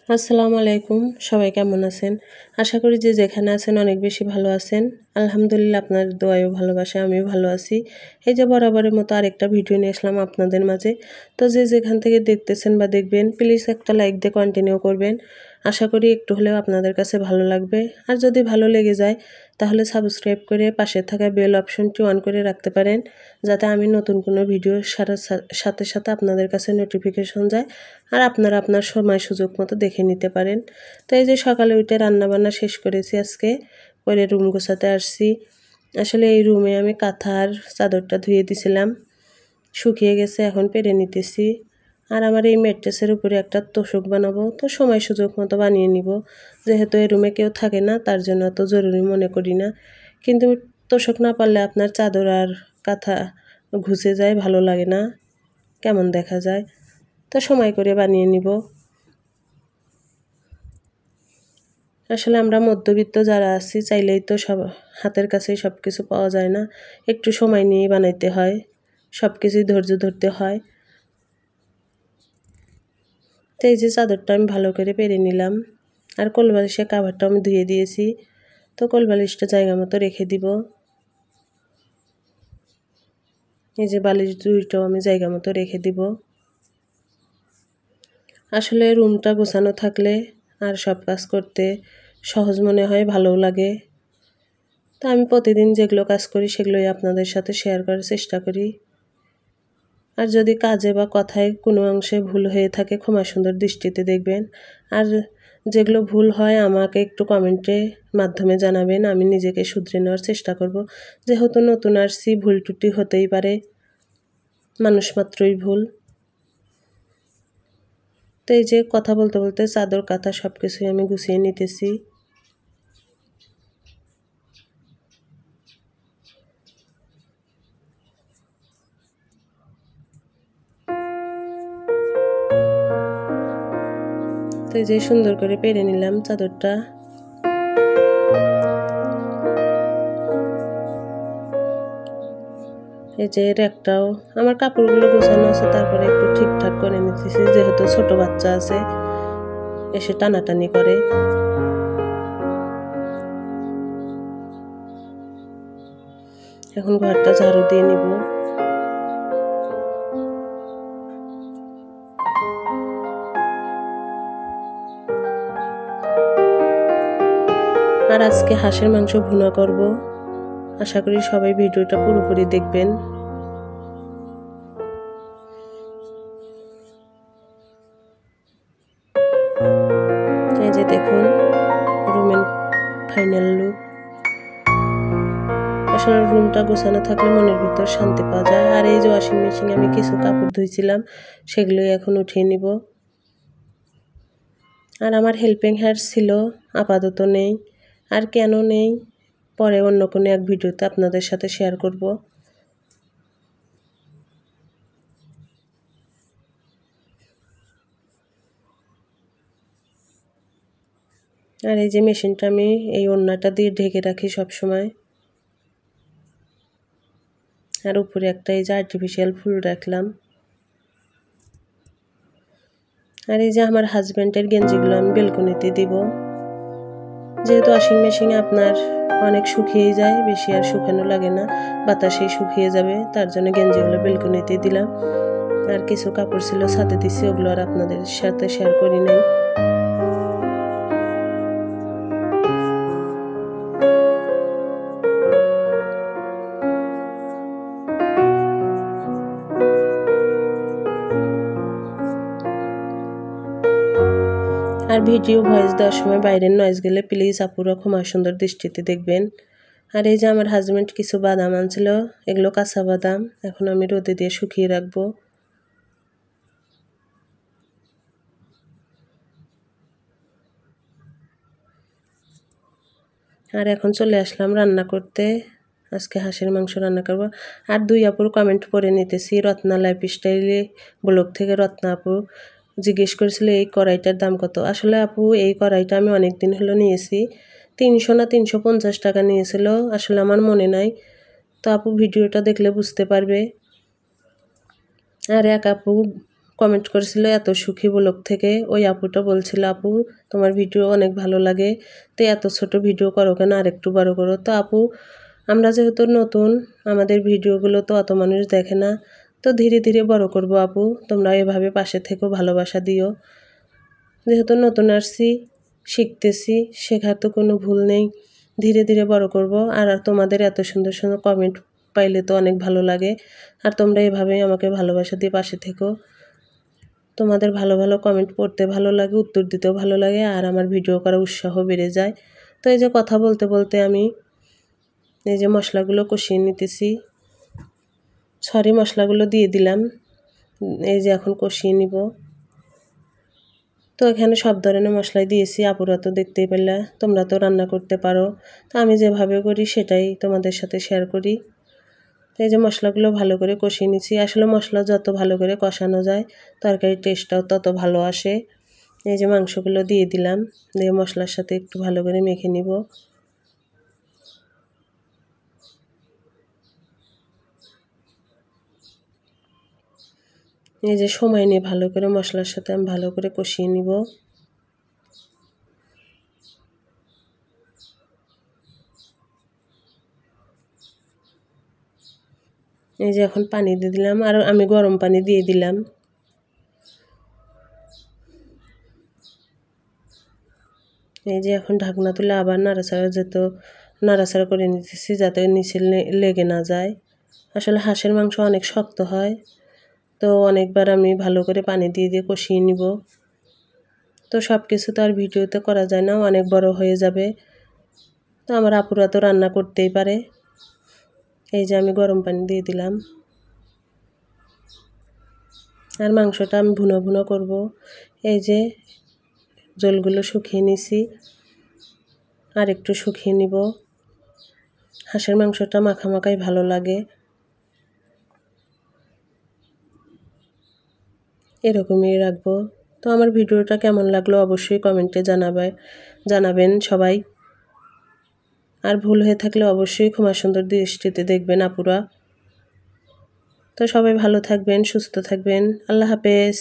আসসালামু আলাইকুম। সবাই কেমন আছেন? আশা করি যে যেখানে আছেন অনেক বেশি ভালো আছেন। আলহামদুলিল্লাহ আপনার দোয়ায় ও ভালোবাসায় আমিও ভালো আছি। এই যে বরাবরের মতো আরেকটা ভিডিও নিয়ে আসলাম আপনাদের মাঝে। তো যে যেখান থেকে দেখতেছেন বা দেখবেন প্লিজ একটা লাইক দিয়ে কন্টিনিউ করবেন। আশা করি একটু হলেও আপনাদের কাছে ভালো লাগবে। আর যদি ভালো লেগে যায় তাহলে সাবস্ক্রাইব করে পাশে থাকা বেল অপশনটি অন করে রাখতে পারেন, যাতে আমি নতুন কোনো ভিডিও সাথে সাথে আপনাদের কাছে নোটিফিকেশন যায় আর আপনারা আপনার সময় সুযোগ মতো দেখে নিতে পারেন। তো এই যে সকালে উঠে রান্নাবান্না শেষ করেছি আজকে, করে রুম গোছাতে আসছি। আসলে এই রুমে আমি কাঁথার চাদরটা ধুয়ে দিছিলাম, শুকিয়ে গেছে, এখন পেরে নিতেছি। আর আমার এই ম্যাট্রেসের উপরে একটা তোশক বানাবো, তো সময় সুযোগ মতো বানিয়ে নিব। যেহেতু এই রুমে কেউ থাকে না তার জন্য অত জরুরি মনে করি না, কিন্তু তোশক না পারলে আপনার চাদর আর কাঁথা ঘুচে যায়, ভালো লাগে না, কেমন দেখা যায়। তো সময় করে বানিয়ে নিব। আসলে আমরা মধ্যবিত্ত যারা আছি চাইলেই তো সব হাতের কাছেই সব কিছু পাওয়া যায় না, একটু সময় নিয়ে বানাইতে হয়, সব কিছুই ধৈর্য ধরতে হয়। তো এই যে চাদরটা আমি ভালো করে পেরে নিলাম, আর কোলবালিশের কাভারটা আমি ধুয়ে দিয়েছি। তো কোলবালিশটা জায়গা মতো রেখে দিব। এই যে বালিশ দুইটাও আমি জায়গা মতো রেখে দিব। আসলে রুমটা গোছানো থাকলে আর সব কাজ করতে সহজ মনে হয়, ভালোও লাগে। তো আমি প্রতিদিন যেগুলো কাজ করি সেগুলোই আপনাদের সাথে শেয়ার করার চেষ্টা করি। আর যদি কাজে বা কথায় কোনো অংশে ভুল হয়ে থাকে ক্ষমা সুন্দর দৃষ্টিতে দেখবেন। আর যেগুলো ভুল হয় আমাকে একটু কমেন্টের মাধ্যমে জানাবেন, আমি নিজেকে শুধরে নেওয়ার চেষ্টা করব। যেহেতু নতুন আসছি, ভুল ত্রুটি হতেই পারে, মানুষ মাত্রই ভুল। তো এই যে কথা বলতে বলতে চাদর কাঁথা সব কিছুই আমি গুছিয়ে নিতেছি। তো এই যে সুন্দর করে পেরে নিলাম চাদরটা। এই যে র্যাকটাও আমার কাপড়গুলো গোছানো আছে, তারপরে একটু ঠিকঠাক করে নিতেছি, যেহেতু ছোট বাচ্চা আছে এসে টানাটানি করে। এখন ঘরটা ঝাড়ু দিয়ে নিব। আর আজকে হাঁসের মাংস ভুনা করব। আশা করি সবাই ভিডিওটা পুরোপুরি দেখবেন। এই যে দেখুন রুমের ফাইনাল লুক। আসলে রুমটা গোছানো থাকলে মনের ভিতর শান্তি পাওয়া যায়। আর এই যে ওয়াশিং মেশিনে আমি কিছু কাপড় ধুইছিলাম, সেগুলোই এখন উঠিয়ে নিব। আর আমার হেল্পিং হ্যান্ড ছিল, আপাতত নেই। আর কেন নেই পরে অন্য কোনো এক ভিডিওতে আপনাদের সাথে শেয়ার করব। আর এই যে মেশিনটা আমি এই ওড়নাটা দিয়ে ঢেকে রাখি সব সময়। আর উপরে একটা এই যে আর্টিফিশিয়াল ফুল রাখলাম। আর এই যে আমার হাজব্যান্ডের গেঞ্জিগুলো আমি বেলকনিতে দিব, যেহেতু ওয়াশিং মেশিনে আপনার অনেক শুকিয়ে যায়, বেশি আর শুকানো লাগে না, বাতাসেই শুকিয়ে যাবে, তার জন্য গেঞ্জিগুলো বেলকনিতে দিলাম। আর কিছু কাপড় ছিল ছাদে দিছি, ওগুলো আর আপনাদের সাথে শেয়ার করি নাই। আর ভিডিও ভয়েস দেওয়ার সময় বাইরের নয়েজ গেলে প্লিজ আপুরা ক্ষমা সুন্দর দৃষ্টিতে দেখবেন। আর এই যে আমার হাজব্যান্ড কিছু বাদাম আনছিল, এগুলো কাঁচা বাদাম, এখন আমি রোদে দিয়ে শুকিয়ে রাখবো। আর এখন চলে আসলাম রান্না করতে। আজকে হাঁসের মাংস রান্না করব। আর দুই আপুর কমেন্ট পড়ে নিতেছি। রত্না লাইফস্টাইলে ব্লগ থেকে রত্না আপু জিজ্ঞেস করেছিল এই কড়াইটার দাম কত। আসলে আপু এই কড়াইটা আমি অনেক দিন হলো নিয়েছি, 300 না 350 টাকা নিয়েছিল, আসলে আমার মনে নাই। তো আপু ভিডিওটা দেখলে বুঝতে পারবে। আর এক আপু কমেন্ট করেছিল এত সুখী ব্লগ থেকে। ওই আপুটা বলছিল, আপু তোমার ভিডিও অনেক ভালো লাগে, তো এত ছোট ভিডিও করো কেন, আর একটু বড় করো। তো আপু, আমরা যেহেতু নতুন, আমাদের ভিডিওগুলো তো অত মানুষ দেখে না, তো ধীরে ধীরে বড় করব আপু, তোমরা এভাবে পাশে থেকেও ভালোবাসা দিও। যেহেতু নতুন আসছি, শিখতেছি, শেখার তো কোনো ভুল নেই, ধীরে ধীরে বড় করব। আর তোমাদের এত সুন্দর সুন্দর কমেন্ট পাইলে তো অনেক ভালো লাগে। আর তোমরা এভাবেই আমাকে ভালোবাসা দিয়ে পাশে থেকো। তোমাদের ভালো ভালো কমেন্ট পড়তে ভালো লাগে, উত্তর দিতেও ভালো লাগে, আর আমার ভিডিও করার উৎসাহ বেড়ে যায়। তো এই যে কথা বলতে বলতে আমি এই যে মশলাগুলো কষিয়ে নিতেছি, মশলাগুলো দিয়ে দিলাম। এই যে এখন কষিয়ে নিব। তো এখানে সব ধরনের মশলাই দিয়েছি, আপুরা তো দেখতেই পেলে, তোমরা তো রান্না করতে পারো, তো আমি যেভাবে করি সেটাই তোমাদের সাথে শেয়ার করি। তো এই যে মশলাগুলো ভালো করে কষিয়ে নিচ্ছি। আসলে মশলা যত ভালো করে কষানো যায় তরকারির টেস্টটাও তত ভালো আসে। এই যে মাংসগুলো দিয়ে দিলাম, দিয়ে মশলার সাথে একটু ভালো করে মেখে নিব। এই যে সময় নিয়ে ভালো করে মশলার সাথে আমি ভালো করে কষিয়ে নিব। এই যে এখন পানি দিয়ে দিলাম, আর আমি গরম পানি দিয়ে দিলাম। এই যে এখন ঢাকনা তুলে আবার নাড়াচাড়া করে নিতেছি, যাতে নিচে লেগে না যায়। আসলে হাঁসের মাংস অনেক শক্ত হয়, তো অনেকবার আমি ভালো করে পানি দিয়ে দিয়ে কষিয়ে নিব। তো সব কিছু তো আর ভিডিওতে করা যায় না, অনেক বড় হয়ে যাবে। তো আমার আপুরা তো রান্না করতেই পারে। এই যে আমি গরম পানি দিয়ে দিলাম, আর মাংসটা আমি ভুনো ভুনো করব। এই যে জলগুলো শুকিয়ে নিছি, আর একটু শুকিয়ে নিব। হাঁসের মাংসটা মাখামাখাই ভালো লাগে, এরকমই রাখবো। তো আমার ভিডিওটা কেমন লাগলো অবশ্যই কমেন্টে জানাবেন সবাই। আর ভুল হয়ে থাকলে অবশ্যই ক্ষমা সুন্দর দৃষ্টিতে দেখবেন আপুরা। তো সবাই ভালো থাকবেন, সুস্থ থাকবেন। আল্লাহ হাফেজ।